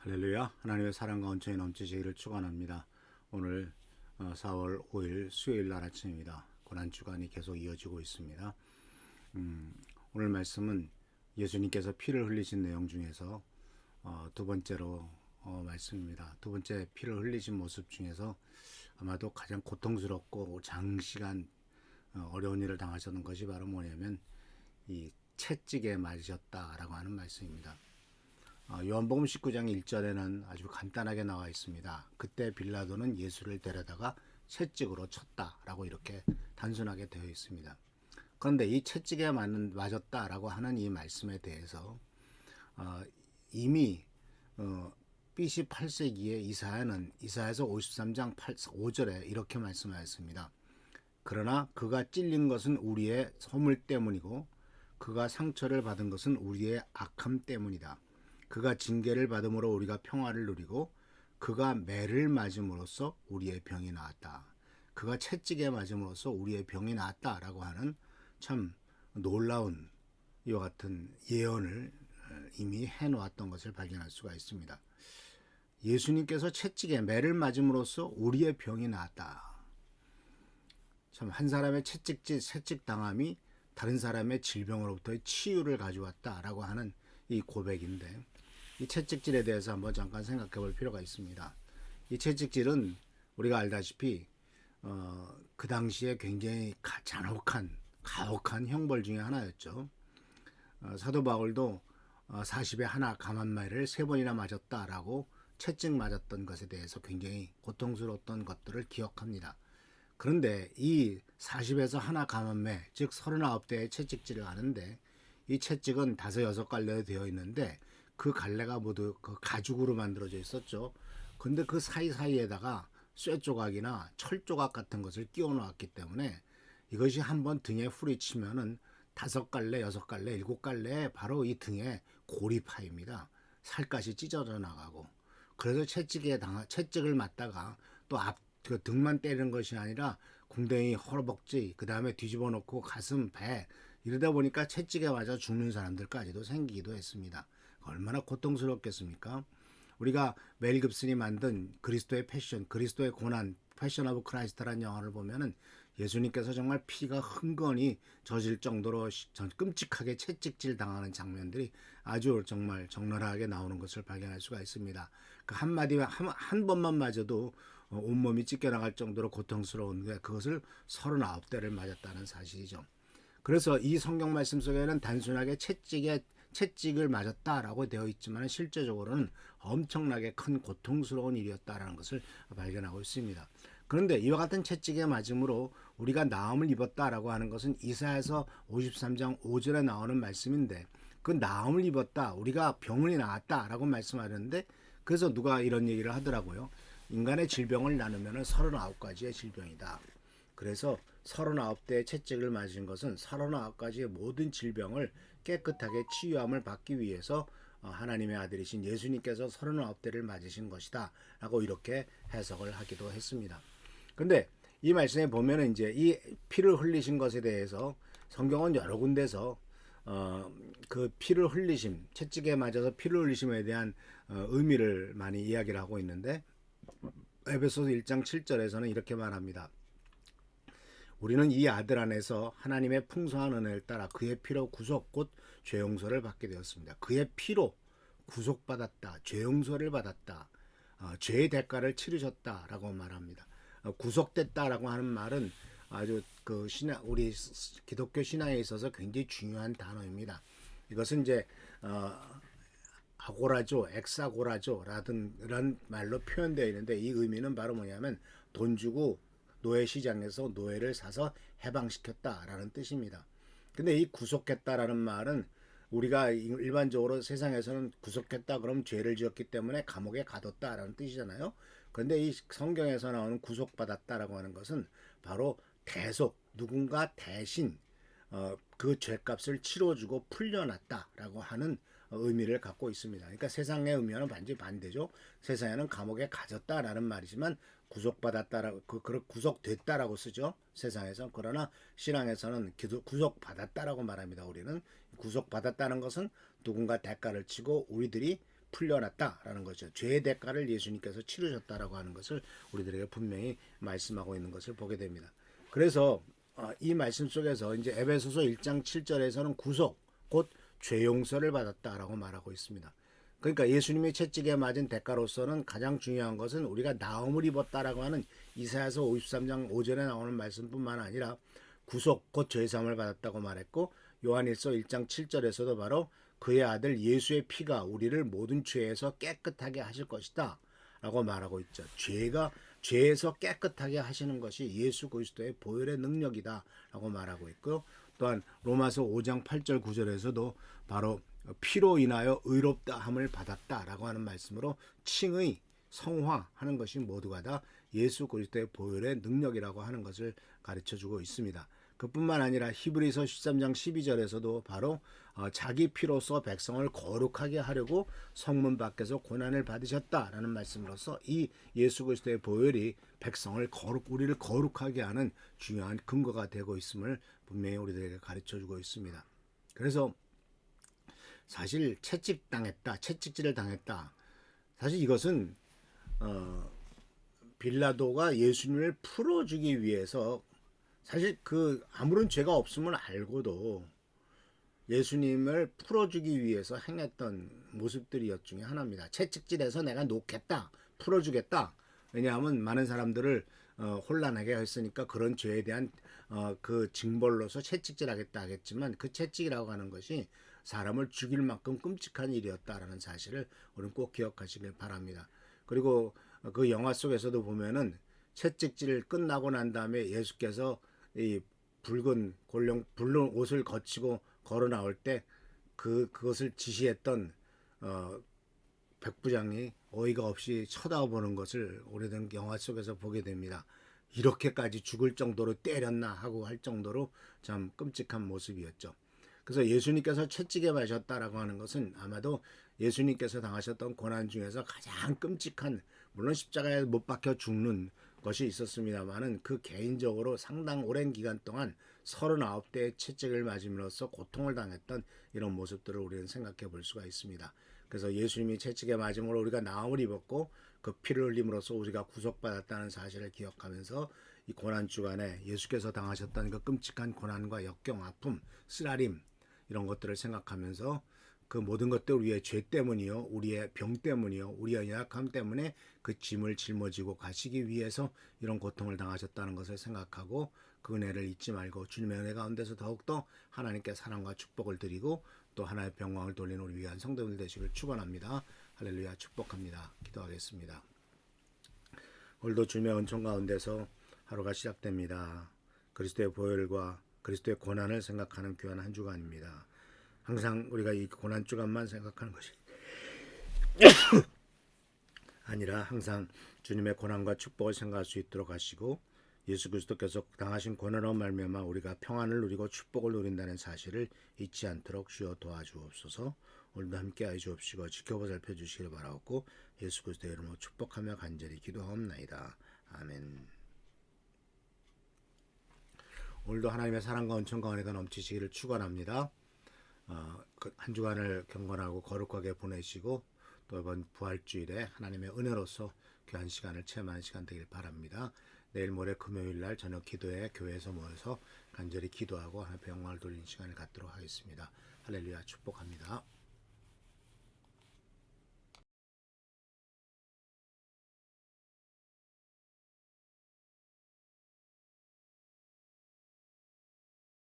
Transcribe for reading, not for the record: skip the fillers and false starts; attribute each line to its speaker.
Speaker 1: 할렐루야. 하나님의 사랑과 온천이 넘치시기를 축원합니다. 오늘 4월 5일 수요일 날 아침입니다. 고난주간이 계속 이어지고 있습니다. 오늘 말씀은 예수님께서 피를 흘리신 내용 중에서 두 번째로 말씀입니다. 두 번째 피를 흘리신 모습 중에서 아마도 가장 고통스럽고 장시간 어려운 일을 당하셨던 것이 바로 뭐냐면 이 채찍에 맞으셨다라고 하는 말씀입니다. 요한복음 19장 1절에는 아주 간단하게 나와 있습니다. 그때 빌라도는 예수를 데려다가 채찍으로 쳤다라고 이렇게 단순하게 되어 있습니다. 그런데 이 채찍에 맞았다라고 하는 이 말씀에 대해서 이미 BC 8세기에 이사야서 53장 5절에 이렇게 말씀하였습니다. 그러나 그가 찔린 것은 우리의 허물 때문이고 그가 상처를 받은 것은 우리의 악함 때문이다. 그가 징계를 받음으로 우리가 평화를 누리고 그가 매를 맞음으로써 우리의 병이 나았다. 그가 채찍에 맞음으로써 우리의 병이 나았다라고 하는 참 놀라운 이와 같은 예언을 이미 해놓았던 것을 발견할 수가 있습니다. 예수님께서 채찍에 매를 맞음으로써 우리의 병이 나았다. 참 한 사람의 채찍 당함이 다른 사람의 질병으로부터의 치유를 가져왔다라고 하는 이 고백인데, 이 채찍질에 대해서 한번 잠깐 생각해 볼 필요가 있습니다. 이 채찍질은 우리가 알다시피 그 당시에 굉장히 가혹한 형벌 중에 하나였죠. 사도 바울도 40에 하나 감한마리를 3번이나 맞았다라고 채찍 맞았던 것에 대해서 굉장히 고통스러웠던 것들을 기억합니다. 그런데 이 40에서 하나 감한매, 즉 39대의 채찍질을 하는데, 이 채찍은 5, 6갈래로 되어 있는데 그 갈래가 모두 그 가죽으로 만들어져 있었죠. 근데 그 사이사이에다가 쇠 조각이나 철 조각 같은 것을 끼워 놓았기 때문에 이것이 한번 등에 후리치면은 5갈래, 6갈래, 7갈래 바로 이 등에 골이 파입니다. 살갗이 찢어져 나가고. 그래서 채찍을 맞다가 또 그 등만 때리는 것이 아니라 궁뎅이, 허벅지, 그 다음에 뒤집어 놓고 가슴, 배, 이러다 보니까 채찍에 맞아 죽는 사람들까지도 생기기도 했습니다. 얼마나 고통스럽겠습니까? 우리가 멜 깁슨이 만든 그리스도의 패션, 그리스도의 고난, 패션 오브 크라이스트라는 영화를 보면은 예수님께서 정말 피가 흥건히 젖을 정도로 끔찍하게 채찍질 당하는 장면들이 아주 정말 적나라하게 나오는 것을 발견할 수가 있습니다. 그 한마디만 한 번만 맞아도 온몸이 찢겨나갈 정도로 고통스러운데 그것을 39대를 맞았다는 사실이죠. 그래서 이 성경 말씀 속에는 단순하게 채찍을 맞았다라고 되어 있지만 실제적으로는 엄청나게 큰 고통스러운 일이었다라는 것을 발견하고 있습니다. 그런데 이와 같은 채찍에 맞음으로 우리가 나음을 입었다라고 하는 것은 이사야서 53장 5절에 나오는 말씀인데, 그 나음을 입었다, 우리가 병이 나았다라고 말씀하는데, 그래서 누가 이런 얘기를 하더라고요. 인간의 질병을 나누면 39가지의 질병이다. 그래서 39대의 채찍을 맞은 것은 39가지의 모든 질병을 깨끗하게 치유함을 받기 위해서 하나님의 아들이신 예수님께서 39대를 맞으신 것이다 라고 이렇게 해석을 하기도 했습니다. 근데 이 말씀에 보면은 이제 이 피를 흘리신 것에 대해서 성경은 여러 군데서 그 피를 흘리심, 채찍에 맞아서 피를 흘리심에 대한 의미를 많이 이야기를 하고 있는데, 에베소서 1장 7절에서는 이렇게 말합니다. 우리는 이 아들 안에서 하나님의 풍성한 은혜를 따라 그의 피로 구속 곧 죄 용서를 받게 되었습니다. 그의 피로 구속받았다, 죄 용서를 받았다, 죄의 대가를 치르셨다라고 말합니다. 구속됐다라고 하는 말은 아주 그 우리 기독교 신앙에 있어서 굉장히 중요한 단어입니다. 이것은 이제 아고라죠, 엑사고라죠라든 이런 말로 표현되어 있는데, 이 의미는 바로 뭐냐면 돈 주고 노예 시장에서 노예를 사서 해방시켰다라는 뜻입니다. 근데 이 구속했다라는 말은 우리가 일반적으로 세상에서는 구속했다 그러면 죄를 지었기 때문에 감옥에 가뒀다라는 뜻이잖아요. 그런데 이 성경에서 나오는 구속받았다라고 하는 것은 바로 대속, 누군가 대신 그 죄값을 치러주고 풀려났다라고 하는 의미를 갖고 있습니다. 그러니까 세상의 의미와는 완전히 반대죠. 세상에는 감옥에 가졌다라는 말이지만 구속받았다라고 구속됐다라고 쓰죠, 세상에서. 그러나 신앙에서는 구속받았다라고 말합니다. 우리는 구속받았다는 것은 누군가 대가를 치고 우리들이 풀려났다라는 거죠. 죄의 대가를 예수님께서 치르셨다라고 하는 것을 우리들에게 분명히 말씀하고 있는 것을 보게 됩니다. 그래서 이 말씀 속에서 이제 에베소서 1장 7절에서는 구속 곧 죄 용서를 받았다라고 말하고 있습니다. 그러니까 예수님의 채찍에 맞은 대가로서는 가장 중요한 것은 우리가 나음을 입었다라고 하는 이사야서 53장 5절에 나오는 말씀뿐만 아니라 구속 곧 죄사함을 받았다고 말했고, 요한일서 1장 7절에서도 바로 그의 아들 예수의 피가 우리를 모든 죄에서 깨끗하게 하실 것이다 라고 말하고 있죠. 죄에서 깨끗하게 하시는 것이 예수 그리스도의 보혈의 능력이다 라고 말하고 있고, 또한 로마서 5장 8절 9절에서도 바로 피로 인하여 의롭다함을 받았다라고 하는 말씀으로 칭의, 성화하는 것이 모두가 다 예수 그리스도의 보혈의 능력이라고 하는 것을 가르쳐주고 있습니다. 그뿐만 아니라 히브리서 13장 12절에서도 바로 자기 피로써 백성을 거룩하게 하려고 성문 밖에서 고난을 받으셨다라는 말씀으로서 이 예수 그리스도의 보혈이 우리를 거룩하게 하는 중요한 근거가 되고 있음을 분명히 우리들에게 가르쳐주고 있습니다. 그래서 사실 채찍질을 당했다. 사실 이것은 빌라도가 예수님을 풀어주기 위해서 사실 아무런 죄가 없음을 알고도 예수님을 풀어주기 위해서 행했던 모습들이었 중에 하나입니다. 채찍질해서 내가 놓겠다, 풀어주겠다. 왜냐하면 많은 사람들을 혼란하게 했으니까 그런 죄에 대한 그 징벌로서 채찍질하겠다 하겠지만, 그 채찍이라고 하는 것이 사람을 죽일 만큼 끔찍한 일이었다라는 사실을 우리는 꼭 기억하시길 바랍니다. 그리고 그 영화 속에서도 보면은 채찍질 끝나고 난 다음에 예수께서 이 붉은 옷을 거치고 걸어 나올 때 그것을 지시했던 백부장이 어이가 없이 쳐다보는 것을 오래된 영화 속에서 보게 됩니다. 이렇게까지 죽을 정도로 때렸나 하고 할 정도로 참 끔찍한 모습이었죠. 그래서 예수님께서 채찍에 맞으셨다라고 하는 것은 아마도 예수님께서 당하셨던 고난 중에서 가장 끔찍한, 물론 십자가에 못 박혀 죽는 것이 있었습니다만은 그 개인적으로 상당 오랜 기간 동안 39대의 채찍을 맞음으로써 고통을 당했던 이런 모습들을 우리는 생각해 볼 수가 있습니다. 그래서 예수님이 채찍에 맞음으로 우리가 나음을 입었고 그 피를 흘림으로써 우리가 구속받았다는 사실을 기억하면서 이 고난 주간에 예수께서 당하셨던 그 끔찍한 고난과 역경, 아픔, 쓰라림 이런 것들을 생각하면서 그 모든 것들 우리의 죄 때문이요, 우리의 병 때문이요, 우리의 연약함 때문에 그 짐을 짊어지고 가시기 위해서 이런 고통을 당하셨다는 것을 생각하고 그 은혜를 잊지 말고 주님의 은혜 가운데서 더욱더 하나님께 사랑과 축복을 드리고 또 하나의 영광을 돌리는 우리 위한 성도들 되시길 축원합니다. 할렐루야. 축복합니다. 기도하겠습니다. 오늘도 주님의 은총 가운데서 하루가 시작됩니다. 그리스도의 보혈과 그리스도의 고난을 생각하는 귀한 한 주간입니다. 항상 우리가 이 고난 주간만 생각하는 것이 아니라 항상 주님의 고난과 축복을 생각할 수 있도록 하시고, 예수 그리스도께서 당하신 고난으로 말미암아 우리가 평안을 누리고 축복을 누린다는 사실을 잊지 않도록 주여 도와주옵소서. 오늘도 함께하여 주옵시고 지켜보살펴 주시길 바라옵고 예수 그리스도의 이름으로 축복하며 간절히 기도하옵나이다. 아멘. 오늘도 하나님의 사랑과 은총과 은혜가 넘치시기를 축원합니다. 한 주간을 경건하고 거룩하게 보내시고 또 이번 부활주일에 하나님의 은혜로서 귀한 시간을 체험하는 시간 되길 바랍니다. 내일 모레 금요일날 저녁 기도에 교회에서 모여서 간절히 기도하고 하나님의 영광을 돌리는 시간을 갖도록 하겠습니다. 할렐루야. 축복합니다.